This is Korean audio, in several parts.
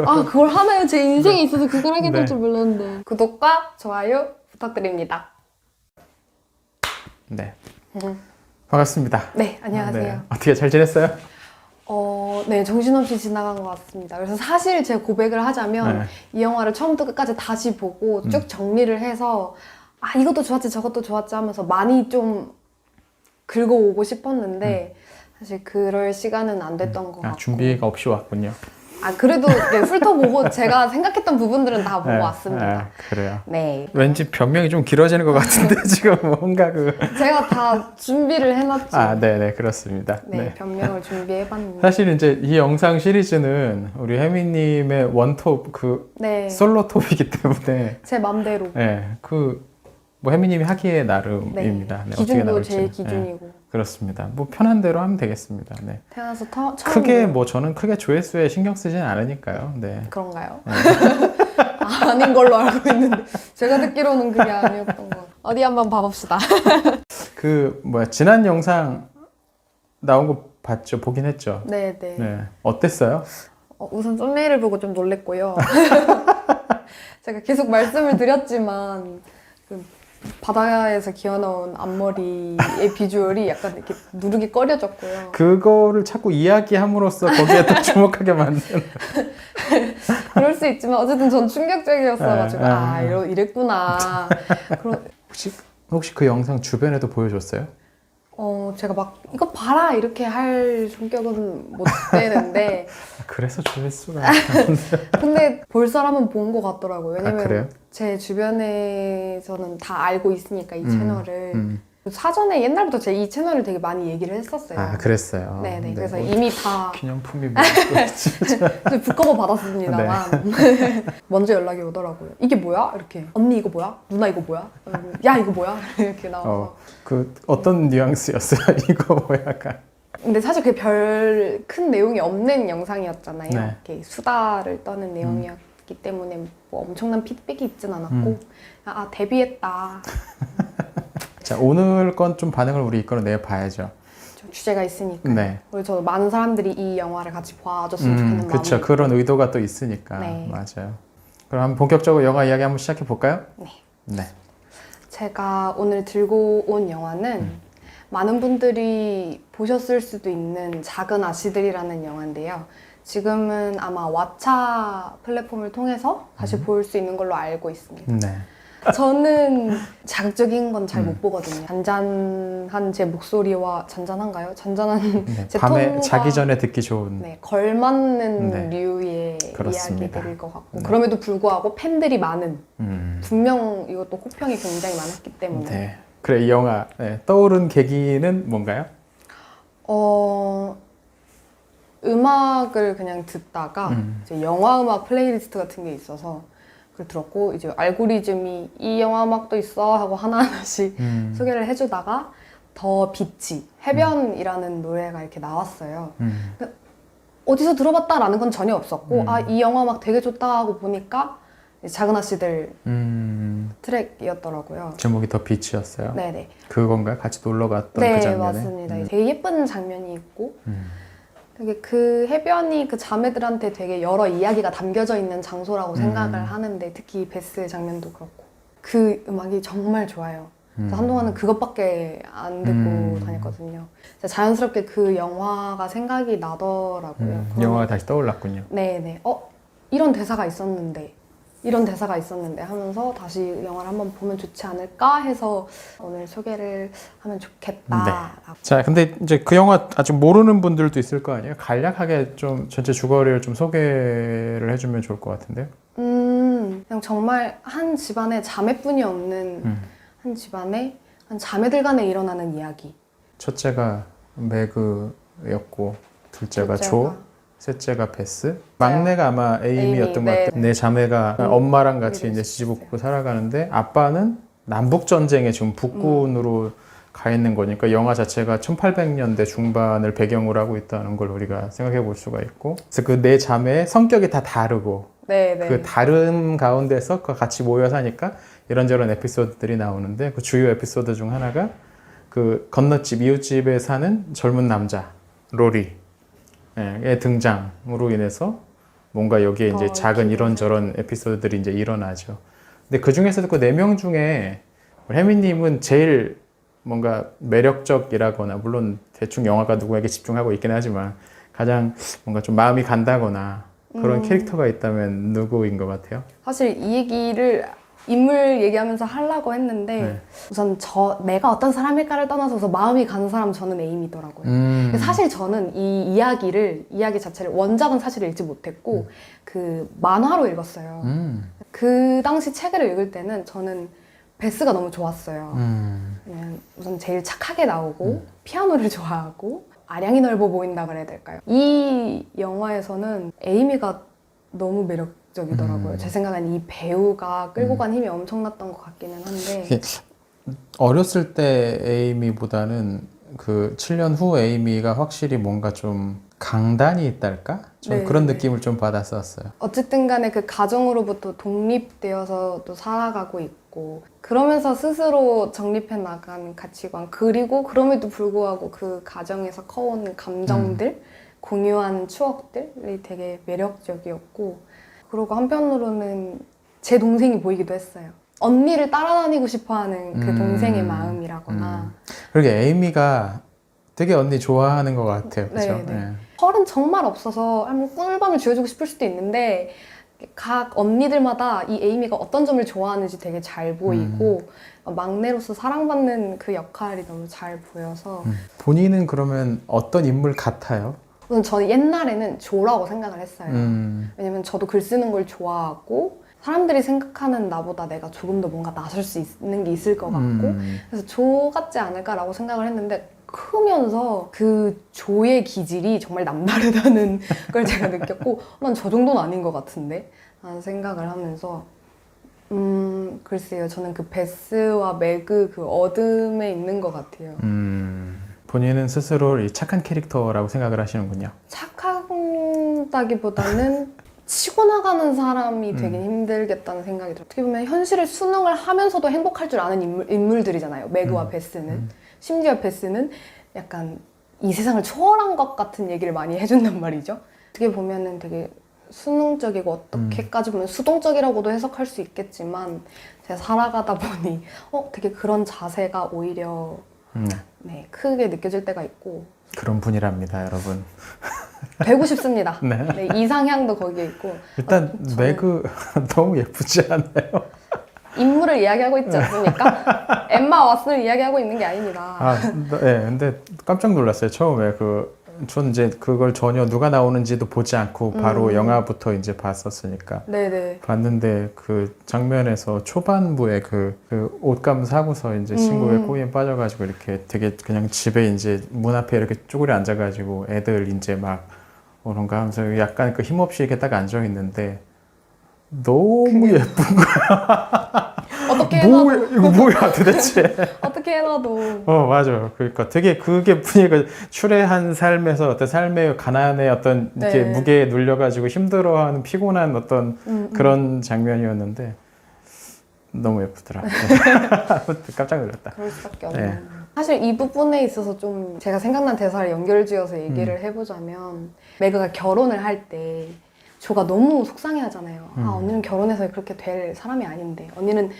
아, 그걸 하나요? 제 인생에 있어서 그걸 하게 될 네. 줄 몰랐는데. 구독과 좋아요 부탁드립니다. 네. 반갑습니다. 네, 안녕하세요. 네. 어떻게 잘 지냈어요? 네, 정신없이 지나간 것 같습니다. 그래서 사실 제 고백을 하자면 네. 이 영화를 처음부터 끝까지 다시 보고 쭉 정리를 해서 아, 이것도 좋았지, 저것도 좋았지 하면서 많이 좀 긁어오고 싶었는데 사실 그럴 시간은 안 됐던 것 같고. 준비가 없이 왔군요. 아, 그래도 네, 훑어보고 제가 생각했던 부분들은 다 보고 왔습니다. 그래요. 네. 왠지 변명이 좀 길어지는 것 같은데 지금 뭔가 제가 다 준비를 해놨죠. 네네 그렇습니다. 네, 변명을 준비해봤는데. 사실 이제 이 영상 시리즈는 우리 혜미님의 원톱 네, 솔로 톱이기 때문에 제 맘대로. 뭐 혜미님이 하기에 나름입니다. 네, 기준도 어떻게 제 나올지는. 기준이고. 그렇습니다. 뭐 편한 대로 하면 되겠습니다. 네. 태어나서 처음. 크게 뭐 저는 크게 조회수에 신경 쓰지는 않으니까요. 네. 그런가요? 아닌 걸로 알고 있는데 제가 듣기로는 그게 아니었던 것 같아요. 어디 한번 봐봅시다. 지난 영상 나온 거 봤죠? 보긴 했죠? 네네. 네. 어땠어요? 우선 썸네일을 보고 좀 놀랬고요. 제가 계속 말씀을 드렸지만 그 바다에서 기어나온 앞머리의 비주얼이 약간 이렇게 누르게 꺼려졌고요. 그거를 자꾸 이야기함으로써 거기에 더 주목하게 만드는. 그럴 수 있지만 어쨌든 전 충격적이었어가지고 이랬구나. 혹시 그 영상 주변에도 보여줬어요? 제가 막 이거 봐라 이렇게 할 성격은 못 되는데 그래서 조회수가. 근데 볼 사람은 본 것 같더라고요. 왜냐면 그래요? 제 주변에서는 다 알고 있으니까 이 채널을 사전에 옛날부터 제 이 채널을 되게 많이 얘기를 했었어요. 그랬어요. 네네. 네, 그래서 뭐 이미 다 기념품이 뭐 진짜. 북커버 받았습니다만 먼저 연락이 오더라고요. 이게 뭐야? 이렇게 언니 이거 뭐야? 누나 이거 뭐야? 야 이거 뭐야? 이렇게 나와서 어떤 뉘앙스였어요? 이거 뭐야가. 근데 사실 그게 별 큰 내용이 없는 영상이었잖아요. 네. 이렇게 수다를 떠는 내용이었기 때문에 뭐 엄청난 피드백이 있진 않았고 데뷔했다. 자, 오늘 건 좀 반응을 우리 이끌어내 봐야죠. 주제가 있으니까. 네. 그리고 저도 많은 사람들이 이 영화를 같이 봐줬으면 좋겠는 마음이. 그렇죠. 그런 의도가 또 있으니까. 네. 맞아요. 그럼 한번 본격적으로 영화 이야기 한번 시작해 볼까요? 네. 네. 제가 오늘 들고 온 영화는 많은 분들이 보셨을 수도 있는 작은 아씨들이라는 영화인데요. 지금은 아마 왓챠 플랫폼을 통해서 다시 볼 수 있는 걸로 알고 있습니다. 네. 저는 자극적인 건 잘 못 보거든요. 잔잔한 제 목소리와 잔잔한가요? 잔잔한 네. 제 밤에 톤과 자기 전에 듣기 좋은. 네, 걸맞는 네. 류의 그렇습니다. 이야기들일 것 같고 네. 그럼에도 불구하고 팬들이 많은 분명 이것도 호평이 굉장히 많았기 때문에 네. 그래, 이 영화 떠오른 계기는 뭔가요? 음악을 그냥 듣다가 이제 영화 음악 플레이리스트 같은 게 있어서 그걸 들었고 이제 알고리즘이 이 영화 음악도 있어 하고 하나하나씩 소개를 해주다가 더 비치 해변이라는 노래가 이렇게 나왔어요. 어디서 들어봤다라는 건 전혀 없었고 이 영화 음악 되게 좋다 하고 보니까 작은 아씨들 트랙이었더라고요. 제목이 더 비치였어요. 네네. 그건가요? 같이 놀러 갔던 네, 그 장면에? 맞습니다. 되게 예쁜 장면이 있고 되게 그 해변이 그 자매들한테 되게 여러 이야기가 담겨져 있는 장소라고 생각을 하는데 특히 베스의 장면도 그렇고 그 음악이 정말 좋아요. 그래서 한동안은 그것밖에 안 듣고 다녔거든요. 자연스럽게 그 영화가 생각이 나더라고요. 영화가 다시 떠올랐군요. 네네. 이런 대사가 있었는데 하면서 다시 영화를 한번 보면 좋지 않을까 해서 오늘 소개를 하면 좋겠다. 네. 자, 근데 이제 그 영화 아직 모르는 분들도 있을 거 아니에요? 간략하게 좀 전체 줄거리를 좀 소개를 해주면 좋을 것 같은데요. 그냥 정말 한 집안에 자매뿐이 없는 한 집안에 한 자매들 간에 일어나는 이야기. 첫째가 매그였고 둘째가 조, 셋째가 베스, 막내가 아마 에이미였던 것 같아요. 네 자매가 엄마랑 같이 이제 시집오고 살아가는데 아빠는 남북 전쟁에 지금 북군으로 가 있는 거니까 영화 자체가 1800년대 중반을 배경으로 하고 있다는 걸 우리가 생각해 볼 수가 있고, 그래서 그 네 자매의 성격이 다 다르고 그 다름 가운데서 같이 모여 사니까 이런저런 에피소드들이 나오는데 그 주요 에피소드 중 하나가 그 건너집 이웃집에 사는 젊은 남자 로리의 등장으로 인해서 뭔가 여기에 이제 더 작은 이런저런 에피소드들이 이제 일어나죠. 근데 그 중에서도 그 4명 중에 혜미님은 제일 뭔가 매력적이라거나, 물론 대충 영화가 누구에게 집중하고 있긴 하지만 가장 뭔가 좀 마음이 간다거나 그런 캐릭터가 있다면 누구인 것 같아요? 사실 이 얘기를 인물 얘기하면서 하려고 했는데 네. 우선 내가 어떤 사람일까를 떠나서 마음이 가는 사람 저는 에이미더라고요. 사실 저는 이 이야기 자체를 원작은 사실 읽지 못했고 그 만화로 읽었어요. 그 당시 책을 읽을 때는 저는 베스가 너무 좋았어요. 왜냐면 우선 제일 착하게 나오고 피아노를 좋아하고 아량이 넓어 보인다 그래야 될까요? 이 영화에서는 에이미가 너무 매력적이더라고요. 제 생각엔 이 배우가 끌고 간 힘이 엄청났던 것 같기는 한데 어렸을 때 에이미보다는 그 7년 후 에이미가 확실히 뭔가 좀 강단이 있달까? 전 네, 그런 네. 느낌을 좀 받았었어요. 어쨌든 간에 그 가정으로부터 독립되어서 또 살아가고 있고 그러면서 스스로 정립해 나간 가치관 그리고 그럼에도 불구하고 그 가정에서 커온 감정들 공유한 추억들이 되게 매력적이었고 그리고 한편으로는 제 동생이 보이기도 했어요. 언니를 따라다니고 싶어하는 그 동생의 마음이라거나 그러게 에이미가 되게 언니 좋아하는 것 같아요. 그죠? 네, 네. 네. 펄은 정말 없어서 한번 꿀밤을 쥐어주고 싶을 수도 있는데 각 언니들마다 이 에이미가 어떤 점을 좋아하는지 되게 잘 보이고 막내로서 사랑받는 그 역할이 너무 잘 보여서 본인은 그러면 어떤 인물 같아요? 우선 저는 옛날에는 조라고 생각을 했어요. 왜냐면 저도 글 쓰는 걸 좋아하고 사람들이 생각하는 나보다 내가 조금 더 뭔가 나설 수 있는 게 있을 것 같고 그래서 조 같지 않을까라고 생각을 했는데 크면서 그 조의 기질이 정말 남다르다는 걸 제가 느꼈고 난 저 정도는 아닌 것 같은데 라는 생각을 하면서 글쎄요 저는 그 베스와 매그 그 어둠에 있는 것 같아요. 본인은 스스로 착한 캐릭터라고 생각을 하시는군요. 착하다기보다는 치고 나가는 사람이 되긴 힘들겠다는 생각이 들어요. 어떻게 보면 현실을 수능을 하면서도 행복할 줄 아는 인물들이잖아요. 매그와 베스는. 심지어 베스는 약간 이 세상을 초월한 것 같은 얘기를 많이 해준단 말이죠. 어떻게 보면은 되게 수능적이고 어떻게까지 보면 수동적이라고도 해석할 수 있겠지만 제가 살아가다 보니 되게 그런 자세가 오히려 네, 크게 느껴질 때가 있고 그런 분이랍니다, 여러분. 되고 싶습니다. 네. 네, 이상향도 거기에 있고 일단 저는 매그 너무 예쁘지 않나요? 인물을 이야기하고 있지 않습니까? 엠마 왓슨을 이야기하고 있는 게 아닙니다. 네, 근데 깜짝 놀랐어요. 처음에 전 이제 그걸 전혀 누가 나오는지도 보지 않고 바로 영화부터 이제 봤었으니까. 네네. 봤는데 그 장면에서 초반부에 그 옷감 사고서 이제 친구의 꼬리에 빠져가지고 이렇게 되게 그냥 집에 이제 문 앞에 이렇게 쪼그려 앉아가지고 애들 이제 막 그런가 하면서 약간 그 힘없이 이렇게 딱 앉아 있는데 너무 예쁜 거야. 어떻게 해놔도 이거 뭐야 도대체. 어떻게 해놔도 맞아요. 그러니까 되게 그게 분위기가 추레한 삶에서 어떤 삶의 가난의 어떤 이렇게 네. 무게에 눌려가지고 힘들어하는 피곤한 어떤 그런 장면이었는데 너무 예쁘더라. 깜짝 놀랐다. 그럴 수밖에 없는. 네. 사실 이 부분에 있어서 좀 제가 생각난 대사를 연결지어서 얘기를 해보자면 매그가 결혼을 할 때 조가 너무 속상해하잖아요. 언니는 결혼해서 그렇게 될 사람이 아닌데 언니는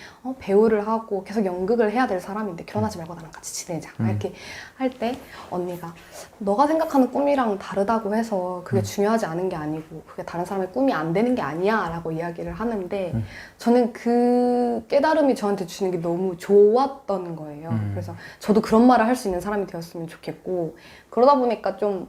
배우를 하고 계속 연극을 해야 될 사람인데 결혼하지 말고 나랑 같이 지내자 이렇게 할 때 언니가 너가 생각하는 꿈이랑 다르다고 해서 그게 중요하지 않은 게 아니고 그게 다른 사람의 꿈이 안 되는 게 아니야 라고 이야기를 하는데 저는 그 깨달음이 저한테 주는 게 너무 좋았던 거예요. 그래서 저도 그런 말을 할 수 있는 사람이 되었으면 좋겠고 그러다 보니까 좀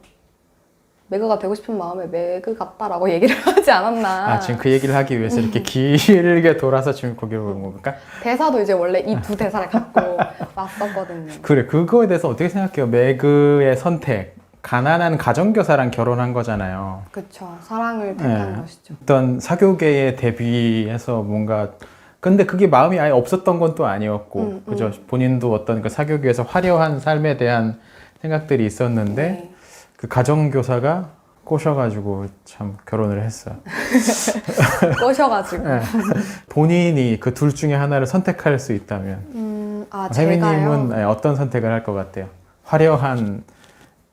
매그가 되고 싶은 마음에 매그 같다라고 얘기를 하지 않았나. 지금 그 얘기를 하기 위해서 이렇게 길게 돌아서 지금 거기로 온 겁니까? 대사도 이제 원래 이 두 대사를 갖고 왔었거든요. 그래, 그거에 대해서 어떻게 생각해요? 매그의 선택. 가난한 가정교사랑 결혼한 거잖아요. 그렇죠. 사랑을 택한 네. 것이죠. 어떤 사교계에 대비해서 뭔가 근데 그게 마음이 아예 없었던 건 또 아니었고 그죠? 본인도 어떤 그 사교계에서 화려한 삶에 대한 생각들이 있었는데 네. 그 가정교사가 꼬셔가지고 참 결혼을 했어요. 꼬셔가지고. 네. 본인이 그 둘 중에 하나를 선택할 수 있다면 제가요? 혜미님은 어떤 선택을 할 것 같아요? 화려한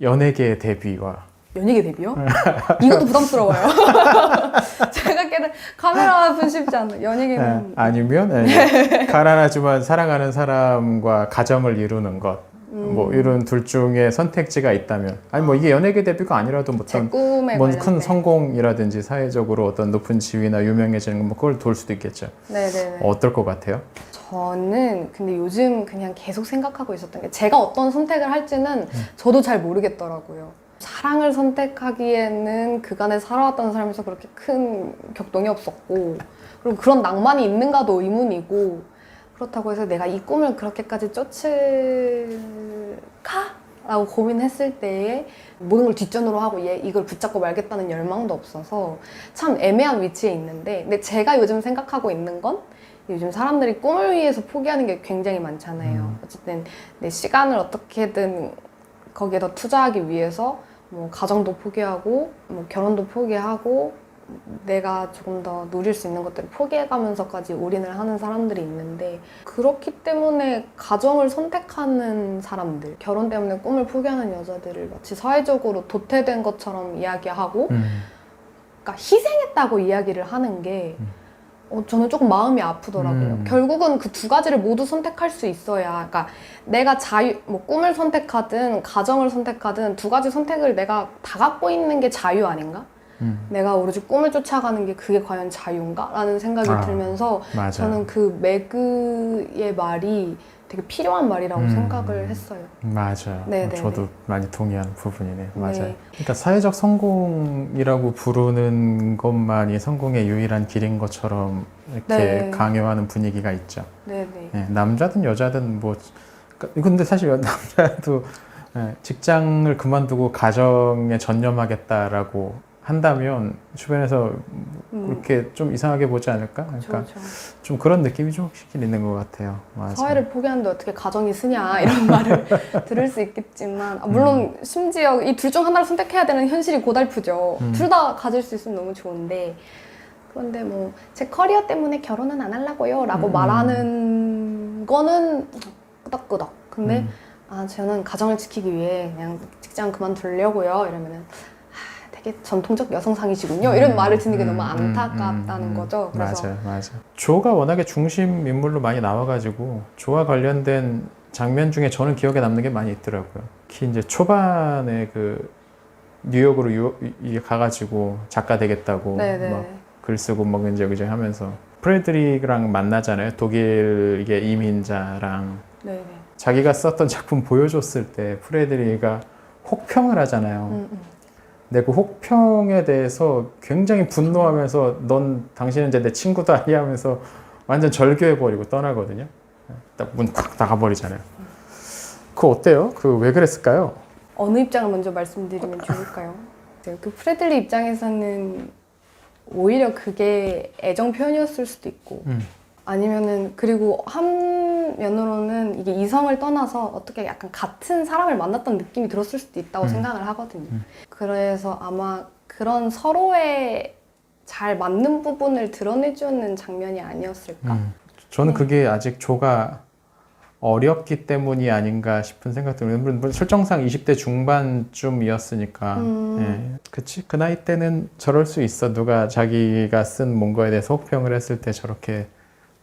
연예계 데뷔와 연예계 데뷔요? 이것도 부담스러워요. 제가 걔는 카메라 앞은 쉽지 않아요. 연예계는 아니면 가난하지만 사랑하는 사람과 가정을 이루는 것. 뭐 이런 둘 중에 선택지가 있다면 아니 뭐 이게 연예계 데뷔가 아니라도 제 꿈에 뭔 큰 관련된. 성공이라든지 사회적으로 어떤 높은 지위나 유명해지는 거 뭐 그걸 도울 수도 있겠죠. 네네네. 어떨 것 같아요? 저는 근데 요즘 그냥 계속 생각하고 있었던 게 제가 어떤 선택을 할지는 저도 잘 모르겠더라고요. 사랑을 선택하기에는 그간에 살아왔던 삶에서 그렇게 큰 격동이 없었고 그리고 그런 낭만이 있는가도 의문이고 그렇다고 해서 내가 이 꿈을 그렇게까지 쫓을까? 라고 고민했을 때에 모든 걸 뒷전으로 하고 이걸 붙잡고 말겠다는 열망도 없어서 참 애매한 위치에 있는데 근데 제가 요즘 생각하고 있는 건 요즘 사람들이 꿈을 위해서 포기하는 게 굉장히 많잖아요. 어쨌든 내 시간을 어떻게든 거기에 더 투자하기 위해서 뭐 가정도 포기하고 뭐 결혼도 포기하고 내가 조금 더 누릴 수 있는 것들을 포기해가면서까지 올인을 하는 사람들이 있는데 그렇기 때문에 가정을 선택하는 사람들 결혼 때문에 꿈을 포기하는 여자들을 마치 사회적으로 도태된 것처럼 이야기하고 그러니까 희생했다고 이야기를 하는 게 저는 조금 마음이 아프더라고요. 결국은 그 두 가지를 모두 선택할 수 있어야, 그러니까 내가 뭐 꿈을 선택하든 가정을 선택하든 두 가지 선택을 내가 다 갖고 있는 게 자유 아닌가? 내가 오로지 꿈을 쫓아가는 게 그게 과연 자유인가? 라는 생각이 들면서 맞아. 저는 그 매그의 말이 되게 필요한 말이라고 생각을 했어요. 맞아요. 네네네. 저도 많이 동의하는 부분이네요. 맞아요. 네. 그러니까 사회적 성공이라고 부르는 것만이 성공의 유일한 길인 것처럼 이렇게 네. 강요하는 분위기가 있죠. 네네. 네, 남자든 여자든 뭐 근데 사실 남자도 직장을 그만두고 가정에 전념하겠다라고 한다면 주변에서 그렇게 좀 이상하게 보지 않을까? 그러니까 그렇죠. 좀 그런 느낌이 조금씩 있는 것 같아요. 맞아. 사회를 포기하는데 어떻게 가정이 쓰냐 이런 말을 들을 수 있겠지만 물론 심지어 이 둘 중 하나를 선택해야 되는 현실이 고달프죠. 둘 다 가질 수 있으면 너무 좋은데 그런데 뭐 제 커리어 때문에 결혼은 안 하려고요 라고 말하는 거는 끄덕끄덕. 근데 저는 가정을 지키기 위해 그냥 직장 그만두려고요 이러면은 되게 전통적 여성상이시군요. 이런 말을 듣는 게 너무 안타깝다는 거죠. 그래서 맞아. 조가 워낙에 중심 인물로 많이 나와가지고 조와 관련된 장면 중에 저는 기억에 남는 게 많이 있더라고요. 특히 이제 초반에 그 뉴욕으로 가가지고 작가 되겠다고 막 글 쓰고 막 이제 하면서 프레드릭이랑 만나잖아요. 독일계 이민자랑 네네. 자기가 썼던 작품 보여줬을 때 프레드릭이가 혹평을 하잖아요. 근데 그 혹평에 대해서 굉장히 분노하면서 당신은 이제 내 친구도 아니야 하면서 완전 절교해버리고 떠나거든요. 딱 문 콱 나가버리잖아요. 그거 어때요? 왜 그랬을까요? 어느 입장을 먼저 말씀드리면 좋을까요? 그 프레들리 입장에서는 오히려 그게 애정 표현이었을 수도 있고 아니면은 그리고 한 면으로는 이게 이성을 떠나서 어떻게 약간 같은 사람을 만났던 느낌이 들었을 수도 있다고 생각을 하거든요. 그래서 아마 그런 서로의 잘 맞는 부분을 드러내주는 장면이 아니었을까. 저는 그게 아직 조가 어렸기 때문이 아닌가 싶은 생각도 들어요. 물론 설정상 20대 중반쯤이었으니까 그치? 그 나이 때는 저럴 수 있어. 누가 자기가 쓴 뭔가에 대해서 혹평을 했을 때 저렇게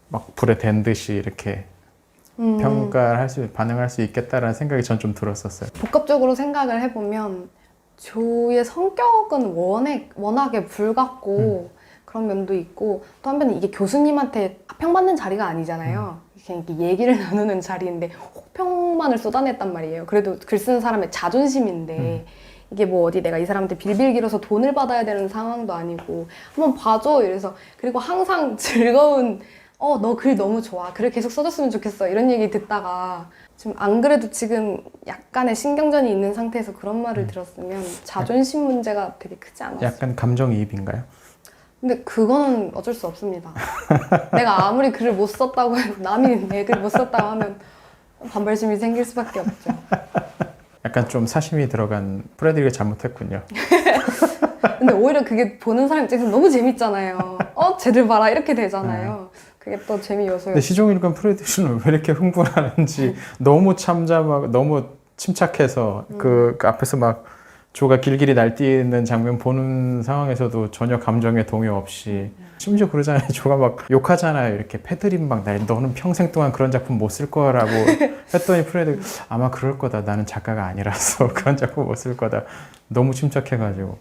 막 불에 댄 듯이 이렇게 반응할 수 있겠다라는 생각이 전 좀 들었었어요. 복합적으로 생각을 해보면 조의 성격은 워낙에 불같고 그런 면도 있고 또 한편은 이게 교수님한테 합평받는 자리가 아니잖아요. 그냥 이렇게 얘기를 나누는 자리인데 혹평만을 쏟아냈단 말이에요. 그래도 글 쓰는 사람의 자존심인데 이게 뭐 어디 내가 이 사람한테 빌빌 길어서 돈을 받아야 되는 상황도 아니고 한번 봐줘 이래서 그리고 항상 즐거운 너 글 너무 좋아. 글을 계속 써줬으면 좋겠어. 이런 얘기 듣다가 지금 안 그래도 지금 약간의 신경전이 있는 상태에서 그런 말을 들었으면 자존심 문제가 되게 크지 않았어요. 약간 감정이입인가요? 근데 그거는 어쩔 수 없습니다. 내가 아무리 글을 못 썼다고 남이 내 글 못 썼다고 하면 반발심이 생길 수밖에 없죠. 약간 좀 사심이 들어간 프레드릭이 잘못했군요. 근데 오히려 그게 보는 사람 입장에서 너무 재밌잖아요. 쟤들 봐라 이렇게 되잖아요. 그게 또 재미 요소예요. 근데 시종 읽은 프레드릭은 왜 이렇게 흥분하는지 너무 참담하고 너무 침착해서 그 앞에서 막 조가 길길이 날뛰는 장면 보는 상황에서도 전혀 감정에 동요 없이 심지어 그러잖아요. 조가 막 욕하잖아요. 이렇게 패드립 막 너는 평생 동안 그런 작품 못 쓸 거라고 했더니 프레드 아마 그럴 거다. 나는 작가가 아니라서 그런 작품 못 쓸 거다. 너무 침착해가지고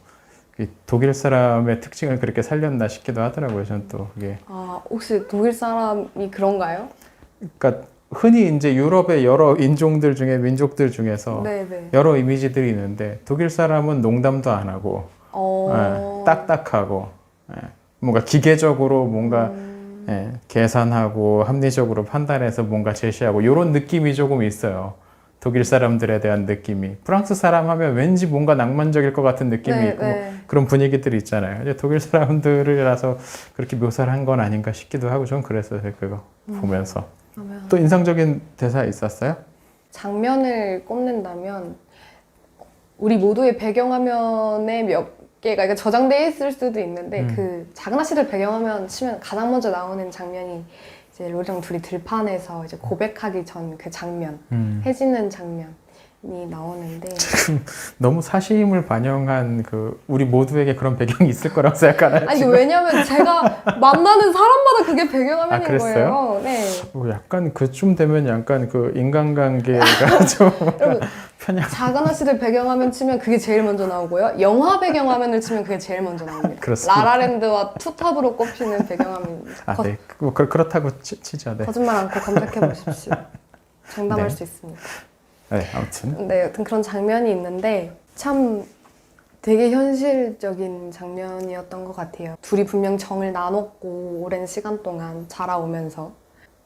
이 독일 사람의 특징을 그렇게 살렸나 싶기도 하더라고요. 저는 또 그게. 아, 혹시 독일 사람이 그런가요? 그러니까 흔히 이제 유럽의 여러 인종들 중에 민족들 중에서 네네. 여러 이미지들이 있는데 독일 사람은 농담도 안 하고 딱딱하고 뭔가 기계적으로 뭔가 계산하고 합리적으로 판단해서 뭔가 제시하고 이런 느낌이 조금 있어요. 독일 사람들에 대한 느낌이. 프랑스 사람 하면 왠지 뭔가 낭만적일 것 같은 느낌이 있고 그런 분위기들이 있잖아요. 이제 독일 사람들이라서 그렇게 묘사를 한 건 아닌가 싶기도 하고 전 그랬어요. 그거 보면서. 또 인상적인 대사 있었어요? 장면을 꼽는다면 우리 모두의 배경화면에 몇 개가 그러니까 저장되어 있을 수도 있는데 그 작은 아씨를 배경화면 치면 가장 먼저 나오는 장면이 이제 로리랑 둘이 들판에서 이제 고백하기 전 그 장면, 해지는 장면이 나오는데 너무 사심을 반영한 그 우리 모두에게 그런 배경이 있을 거라고 생각하나요? 아니 왜냐면 제가 만나는 사람마다 그게 배경화면인 그랬어요? 거예요. 네. 약간 그쯤 되면 약간 그 인간관계가 좀 여러분 편향. 작은 아씨를 배경화면 치면 그게 제일 먼저 나오고요. 영화 배경화면을 치면 그게 제일 먼저 나옵니다. 그렇습니다. 라라랜드와 투탑으로 꼽히는 배경화면. 네. 그렇다고 치죠. 네. 거짓말 않고 검색해 보십시오. 정답할 네. 수 있습니다. 네, 아무튼. 네, 여튼 그런 장면이 있는데 참 되게 현실적인 장면이었던 것 같아요. 둘이 분명 정을 나눴고 오랜 시간 동안 자라오면서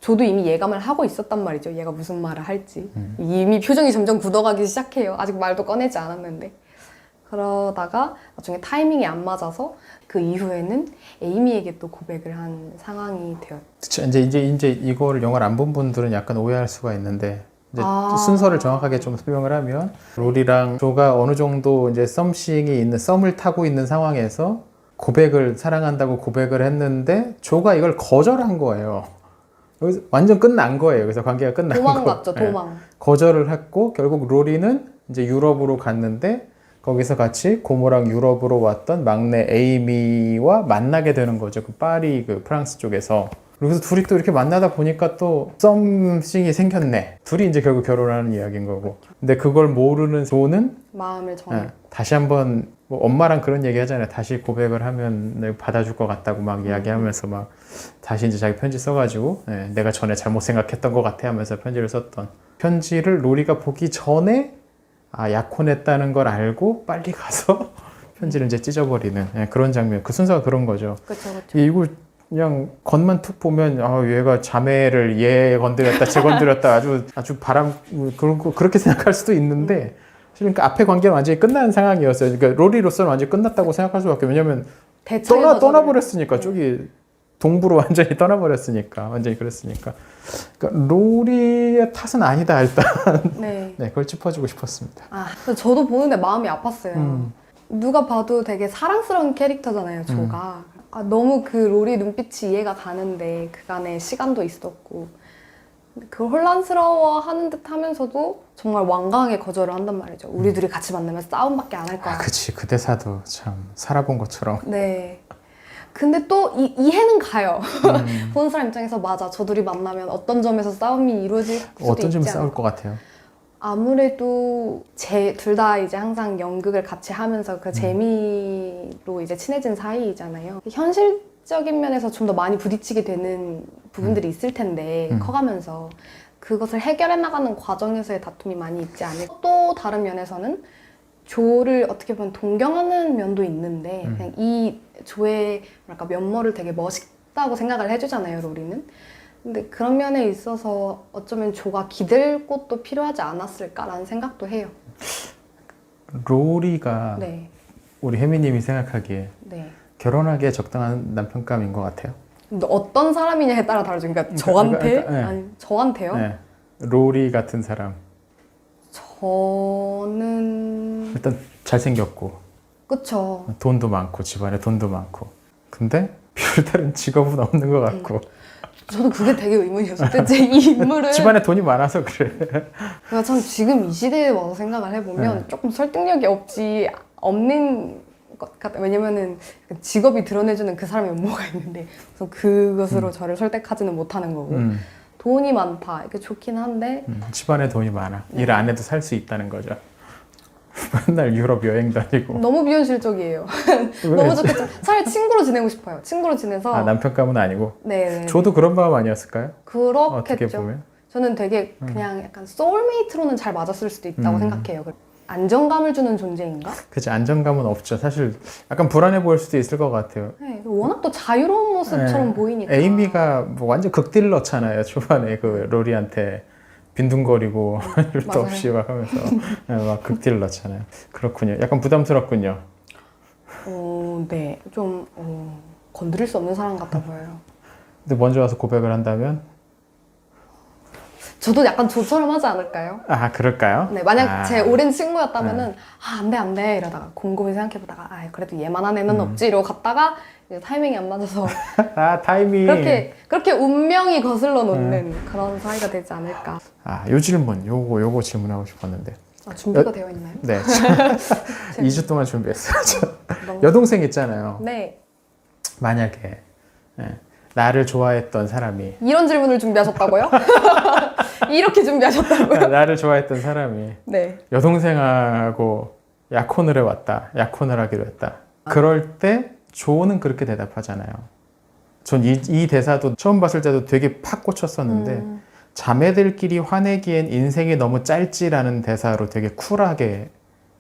저도 이미 예감을 하고 있었단 말이죠. 얘가 무슨 말을 할지. 이미 표정이 점점 굳어가기 시작해요. 아직 말도 꺼내지 않았는데. 그러다가 나중에 타이밍이 안 맞아서 그 이후에는 에이미에게 또 고백을 한 상황이 되었죠. 그쵸. 이제 이거를 영화를 안 본 분들은 약간 오해할 수가 있는데 이제 순서를 정확하게 좀 설명을 하면 로리랑 조가 어느 정도 이제 썸씽이 있는 썸을 타고 있는 상황에서 고백을 사랑한다고 고백을 했는데 조가 이걸 거절한 거예요. 여기서 완전 끝난 거예요. 그래서 관계가 끝난 거예요. 도망갔죠, 도망. 거절을 했고 결국 로리는 이제 유럽으로 갔는데 거기서 같이 고모랑 유럽으로 왔던 막내 에이미와 만나게 되는 거죠. 그 파리 그 프랑스 쪽에서. 그래서 둘이 또 이렇게 만나다 보니까 또 썸씽이 생겼네. 둘이 이제 결국 결혼하는 이야기인 거고. 근데 그걸 모르는 조는 마음을 정했고. 다시 한번 뭐 엄마랑 그런 얘기 하잖아요. 다시 고백을 하면 내가 받아줄 것 같다고 막 이야기하면서 막 다시 이제 자기 편지 써가지고 내가 전에 잘못 생각했던 것 같아 하면서 편지를 썼던. 편지를 로리가 보기 전에 약혼했다는 걸 알고 빨리 가서 편지를 이제 찢어버리는 그런 장면. 그 순서가 그런 거죠. 그렇죠. 이거 그냥 겉만 툭 보면 얘가 자매를 얘 건드렸다 쟤 건드렸다 아주 그렇게 생각할 수도 있는데 그러니까 앞에 관계는 완전히 끝난 상황이었어요. 그러니까 로리로서는 완전히 끝났다고 생각할 수밖에. 왜냐면 떠나버렸으니까 쪽이 동부로 완전히 떠나버렸으니까 완전히 그랬으니까. 그러니까 로리의 탓은 아니다 일단. 네, 그걸 짚어주고 싶었습니다. 저도 보는데 마음이 아팠어요. 누가 봐도 되게 사랑스러운 캐릭터잖아요, 조가. 너무 그 로리 눈빛이 이해가 가는데 그간의 시간도 있었고 그걸 혼란스러워하는 듯 하면서도 정말 완강하게 거절을 한단 말이죠. 우리 둘이 같이 만나면 싸움밖에 안 할 거야. 그치. 그 대사도 참 살아본 것처럼. 네. 근데 또 이해는 가요. 보는 사람 입장에서 맞아. 저 둘이 만나면 어떤 점에서 싸움이 이루어질 수도 있지 않을까. 어떤 점이 싸울 것 같아요? 아무래도 둘 다 이제 항상 연극을 같이 하면서 그 재미로 이제 친해진 사이잖아요. 현실적인 면에서 좀 더 많이 부딪히게 되는 부분들이 있을 텐데 커가면서 그것을 해결해 나가는 과정에서의 다툼이 많이 있지 않을까. 또 다른 면에서는 조를 어떻게 보면 동경하는 면도 있는데 그냥 이 조의 뭐랄까 면모를 되게 멋있다고 생각을 해주잖아요, 로리는. 근데 그런 면에 있어서 어쩌면 조가 기댈 곳도 필요하지 않았을까라는 생각도 해요. 로리가 우리 혜미님이 생각하기에 결혼하기에 적당한 남편감인 것 같아요. 근데 어떤 사람이냐에 따라 다르죠. 그러니까 저한테? 아니, 저한테요? 로리 같은 사람. 저는 일단 잘생겼고 그쵸. 돈도 많고 집안에 돈도 많고 근데 별다른 직업은 없는 것 같고 저도 그게 되게 의문이었어요. 대체 이 인물을 집안에 돈이 많아서 그래. 그러니까 전 지금 이 시대에 와서 생각을 해보면 조금 설득력이 없지 없는 것 같아요. 왜냐면은 직업이 드러내주는 그 사람의 면모가 있는데 그래서 그것으로 저를 설득하지는 못하는 거고 돈이 많다 이게 좋긴 한데 집안에 돈이 많아. 일 안 해도 살 수 있다는 거죠. 맨날 유럽 여행 다니고. 너무 비현실적이에요. 너무 좋겠죠. 차라리 친구로 지내고 싶어요. 친구로 지내서 아, 남편 감은 아니고. 네. 저도 그런 마음 아니었을까요? 어떻게 그렇겠죠. 보면. 저는 되게 그냥 약간 소울메이트로는 잘 맞았을 수도 있다고 생각해요. 안정감을 주는 존재인가? 그치, 안정감은 없죠. 사실 약간 불안해 보일 수도 있을 것 같아요. 네, 워낙 또 자유로운 모습처럼 보이니까. 에이미가 뭐 완전 극딜러잖아요. 초반에 그 로리한테 빈둥거리고 일도 없이 막 하면서 막 극딜러잖아요. 그렇군요. 약간 부담스럽군요. 네, 좀 건드릴 수 없는 사람 같아 보여요. 근데 먼저 와서 고백을 한다면? 저도 약간 저처럼 하지 않을까요? 아, 그럴까요? 네, 만약 제 오랜 친구였다면은 안 돼 이러다가 곰곰이 생각해보다가 그래도 얘만한 애는 없지 이러고 갔다가 이제 타이밍이 안 맞아서 아, 타이밍. 그렇게 운명이 거슬러 놓는 그런 사이가 되지 않을까. 요 질문, 요거 질문하고 싶었는데. 준비가 되어 있나요? 네. 2주 동안 준비했어요. 여동생 있잖아요. 네. 만약에 나를 좋아했던 사람이 이런 질문을 준비하셨다고요? 이렇게 준비하셨다고요? 나를 좋아했던 사람이 네. 여동생하고 약혼을 해왔다. 약혼을 하기로 했다. 그럴 때 조는 그렇게 대답하잖아요. 전 이 대사도 처음 봤을 때도 되게 팍 꽂혔었는데 자매들끼리 화내기엔 인생이 너무 짧지라는 대사로 되게 쿨하게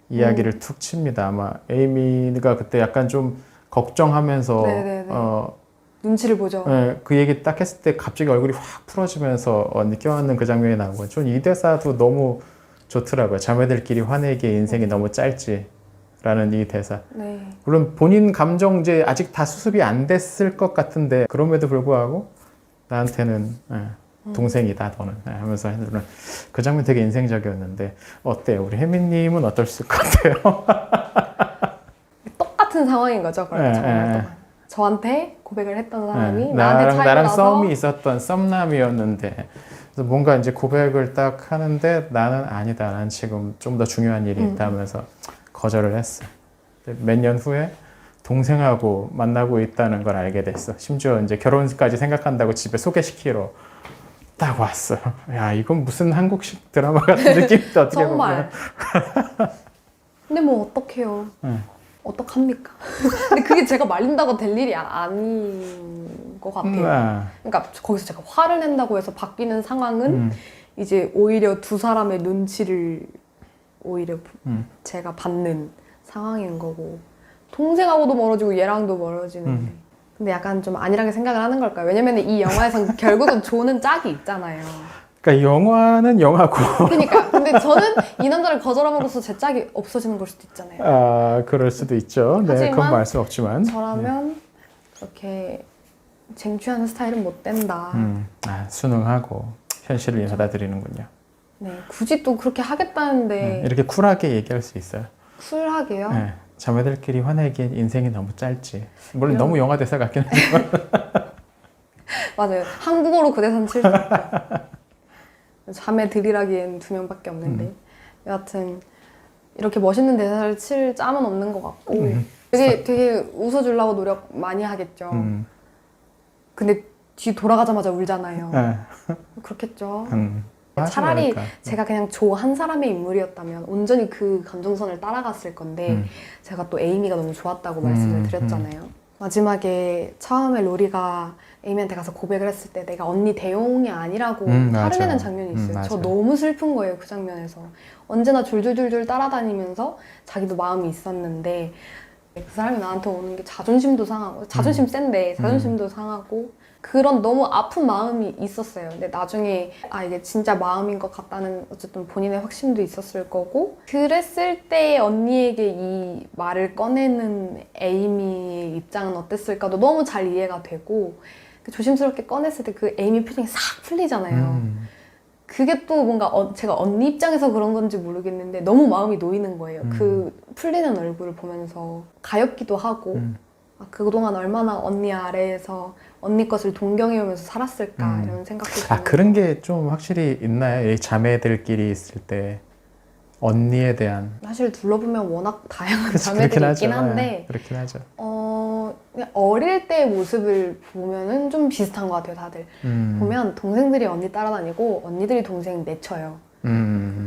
이야기를 툭 칩니다. 아마 에이미가 그때 약간 좀 걱정하면서 눈치를 보죠. 그 얘기 딱 했을 때 갑자기 얼굴이 확 풀어지면서 껴안는 그 장면이 나온 거예요. 전 이 대사도 너무 좋더라고요. 자매들끼리 화내기에 인생이 너무 짧지라는 이 대사. 네. 물론 본인 감정 이제 아직 다 수습이 안 됐을 것 같은데 그럼에도 불구하고 나한테는 동생이다 너는 하면서 해주는 그 장면 되게 인생적이었는데 어때요? 우리 혜민님은 어떨 것 같아요? 똑같은 상황인 거죠. 저한테 고백을 했던 사람이 나한테 차이가 나랑 나서 썸이 있었던 썸남이었는데 그래서 뭔가 이제 고백을 딱 하는데 나는 아니다. 난 지금 좀 더 중요한 일이 있다 하면서 거절을 했어. 몇 년 후에 동생하고 만나고 있다는 걸 알게 됐어. 심지어 이제 결혼까지 생각한다고 집에 소개시키러 딱 왔어. 야, 이건 무슨 한국식 드라마 같은 느낌이다. 어떻게 보면. 근데 뭐 어떡해요. 어떡합니까? 근데 그게 제가 말린다고 될 일이 아닌 것 같아요. 그러니까 거기서 제가 화를 낸다고 해서 바뀌는 상황은 이제 오히려 두 사람의 눈치를 오히려 제가 받는 상황인 거고 동생하고도 멀어지고 얘랑도 멀어지는데 근데 약간 좀 안일하게 생각을 하는 걸까요? 왜냐면 이 영화에선 결국은 조는 짝이 있잖아요. 그러니까 영화는 영화고. 그러니까 근데 저는 이 남자를 거절함으로써 제 짝이 없어지는 걸 수도 있잖아요. 아, 그럴 수도 있죠. 네, 그건 말 수 없지만. 저라면 그렇게 쟁취하는 스타일은 못 된다. 순응하고 현실을 받아들이는군요. 네, 굳이 또 그렇게 하겠다는데 이렇게 쿨하게 얘기할 수 있어요. 쿨하게요? 네, 자매들끼리 화내기엔 인생이 너무 짧지. 물론 너무 영화 대사 같긴 하지만. 맞아요. 한국어로 그 대사는 칠 수 있죠. 자매들이라기엔 2명밖에 없는데 여하튼 이렇게 멋있는 대사를 칠 짬은 없는 것 같고 되게 웃어주려고 노력 많이 하겠죠. 근데 뒤 돌아가자마자 울잖아요. 그렇겠죠. 차라리 제가 그냥 조 한 사람의 인물이었다면 온전히 그 감정선을 따라갔을 건데 제가 또 에이미가 너무 좋았다고 말씀을 드렸잖아요. 마지막에 처음에 로리가 에이미한테 가서 고백을 했을 때 내가 언니 대용이 아니라고 화를 내는 장면이 있어요. 저 너무 슬픈 거예요. 그 장면에서. 언제나 줄줄줄줄 따라다니면서 자기도 마음이 있었는데 그 사람이 나한테 오는 게 자존심도 상하고 자존심 센데 자존심도 상하고 그런 너무 아픈 마음이 있었어요. 근데 나중에 이게 진짜 마음인 것 같다는 어쨌든 본인의 확신도 있었을 거고 그랬을 때 언니에게 이 말을 꺼내는 에이미의 입장은 어땠을까도 너무 잘 이해가 되고 조심스럽게 꺼냈을 때 그 에이미 표정이 싹 풀리잖아요. 그게 또 뭔가 제가 언니 입장에서 그런 건지 모르겠는데 너무 마음이 놓이는 거예요. 그 풀리는 얼굴을 보면서 가엾기도 하고 그동안 얼마나 언니 아래에서 언니 것을 동경해오면서 살았을까 이런 생각도 들어요. 그런 게 좀 확실히 있나요? 이 자매들끼리 있을 때 언니에 대한 사실 둘러보면 워낙 다양한 그치, 자매들이 그렇긴 있긴 하죠. 한데 네, 그렇긴 하죠. 그냥 어릴 때 모습을 보면은 좀 비슷한 것 같아요, 다들. 보면 동생들이 언니 따라다니고 언니들이 동생 내쳐요.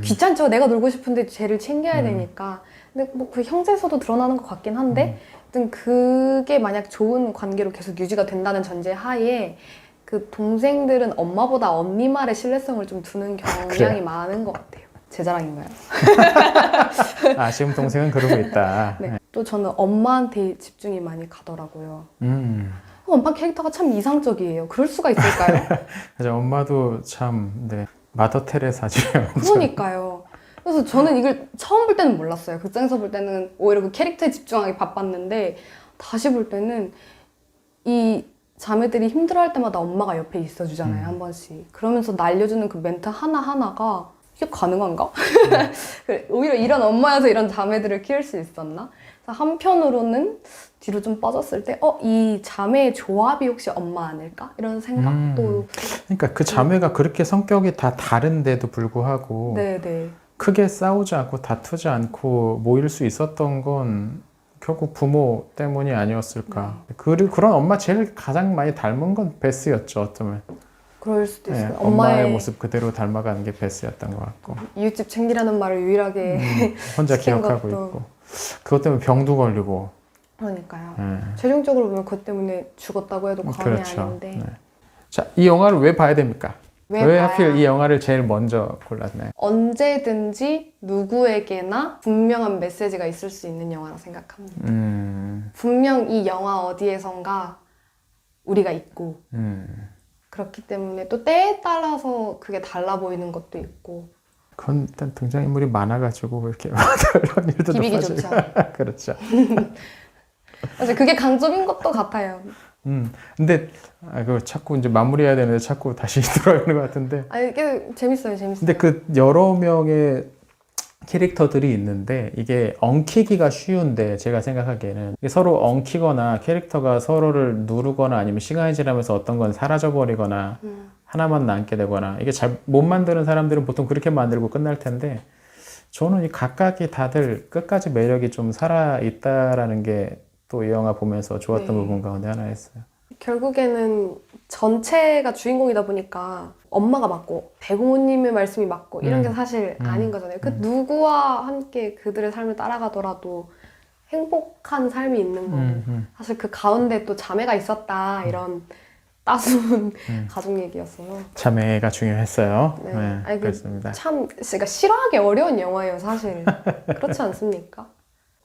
귀찮죠. 내가 놀고 싶은데 쟤를 챙겨야 되니까. 근데 뭐 그 형제에서도 드러나는 것 같긴 한데, 하여튼 그게 만약 좋은 관계로 계속 유지가 된다는 전제 하에 그 동생들은 엄마보다 언니 말에 신뢰성을 좀 두는 경향이 그래요? 많은 것 같아요. 제 자랑인가요? 아쉬운 동생은 그러고 있다. 네. 또 저는 엄마한테 집중이 많이 가더라고요. 음. 엄마 캐릭터가 참 이상적이에요. 그럴 수가 있을까요? 맞아, 엄마도 참, 네. 마더 테레사죠. 그러니까요. 그래서 저는 이걸 처음 볼 때는 몰랐어요. 극장에서 볼 때는 오히려 그 캐릭터에 집중하기 바빴는데 다시 볼 때는 이 자매들이 힘들어할 때마다 엄마가 옆에 있어주잖아요. 한 번씩. 그러면서 날려주는 그 멘트 하나하나가 이게 가능한가? 그래, 오히려 이런 엄마여서 이런 자매들을 키울 수 있었나? 그래서 한편으로는 뒤로 좀 빠졌을 때 이 자매의 조합이 혹시 엄마 아닐까? 이런 생각도 그러니까 그 자매가 그렇게 성격이 다 다른데도 불구하고 네네. 크게 싸우지 않고 다투지 않고 모일 수 있었던 건 결국 부모 때문이 아니었을까. 그런 엄마 제일 가장 많이 닮은 건 베스였죠, 어쩌면. 그럴 수도 있어요. 네, 엄마의 모습 그대로 닮아가는 게 베스였던 것 같고. 이웃집 챙기라는 말을 유일하게 혼자 시킨 기억하고 것도. 있고. 그것 때문에 병도 걸리고. 그러니까요. 네. 최종적으로 보면 그것 때문에 죽었다고 해도 과언이 그렇죠. 아닌데 네. 자, 이 영화를 왜 봐야 됩니까? 왜 왜 봐야? 하필 이 영화를 제일 먼저 골랐나요? 언제든지 누구에게나 분명한 메시지가 있을 수 있는 영화라 생각합니다. 분명 이 영화 어디에선가 우리가 있고 그렇기 때문에 또 때에 따라서 그게 달라 보이는 것도 있고 그건 일단 등장인물이 많아가지고 이렇게 그런 일도 좀 비비기 빠지고. 좋죠. 그렇죠. 사실 그게 강점인 것도 같아요. 근데 그 자꾸 이제 마무리해야 되는데 자꾸 다시 돌아가는 것 같은데. 이게 재밌어요. 근데 그 여러 명의 캐릭터들이 있는데 이게 엉키기가 쉬운데 제가 생각하기에는 이게 서로 엉키거나 캐릭터가 서로를 누르거나 아니면 시간이 지나면서 어떤 건 사라져버리거나 하나만 남게 되거나 이게 잘 못 만드는 사람들은 보통 그렇게 만들고 끝날 텐데 저는 이 각각이 다들 끝까지 매력이 좀 살아있다라는 게 또 이 영화 보면서 좋았던 부분 가운데 하나였어요. 결국에는 전체가 주인공이다 보니까 엄마가 맞고 대부모님의 말씀이 맞고 이런 게 사실 아닌 거잖아요. 그 누구와 함께 그들의 삶을 따라가더라도 행복한 삶이 있는 거고 사실 그 가운데 또 자매가 있었다 이런 따스운 가족 얘기였어요. 자매가 중요했어요. 네. 네, 아니, 그렇습니다. 참 그러니까 싫어하기 어려운 영화예요 사실. 그렇지 않습니까?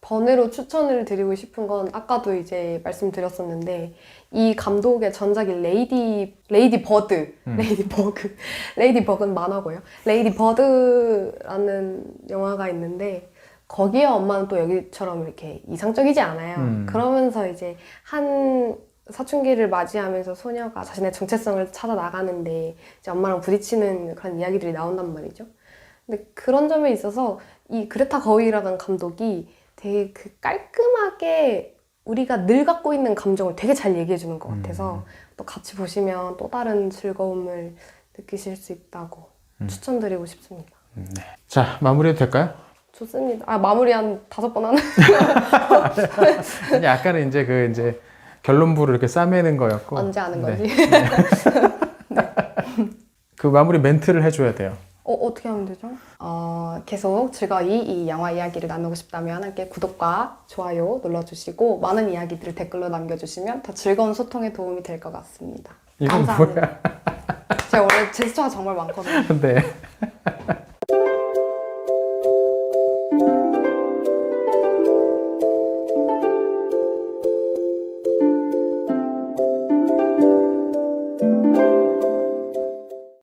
번외로 추천을 드리고 싶은 건 아까도 이제 말씀드렸었는데 이 감독의 전작이 레이디 버그는 만화고요. 레이디 버드라는 영화가 있는데 거기에 엄마는 또 여기처럼 이렇게 이상적이지 않아요. 그러면서 이제 한 사춘기를 맞이하면서 소녀가 자신의 정체성을 찾아 나가는데 이제 엄마랑 부딪히는 그런 이야기들이 나온단 말이죠. 근데 그런 점에 있어서 이 그레타 거위라는 감독이 되게 그 깔끔하게 우리가 늘 갖고 있는 감정을 되게 잘 얘기해 주는 것 같아서 또 같이 보시면 또 다른 즐거움을 느끼실 수 있다고 추천드리고 싶습니다. 네. 자, 마무리해도 될까요? 좋습니다. 마무리 한 5번 하는? 아니, 아까는 이제 결론부를 이렇게 싸매는 거였고. 언제 하는 건지. 네. 그 마무리 멘트를 해줘야 돼요. 어떻게 하면 되죠? 계속 즐거이 이 영화 이야기를 나누고 싶다면 함께 구독과 좋아요 눌러주시고 많은 이야기들을 댓글로 남겨주시면 더 즐거운 소통에 도움이 될 것 같습니다. 이건 감사합니다. 뭐야? 제가 원래 제스처가 정말 많거든요. 네.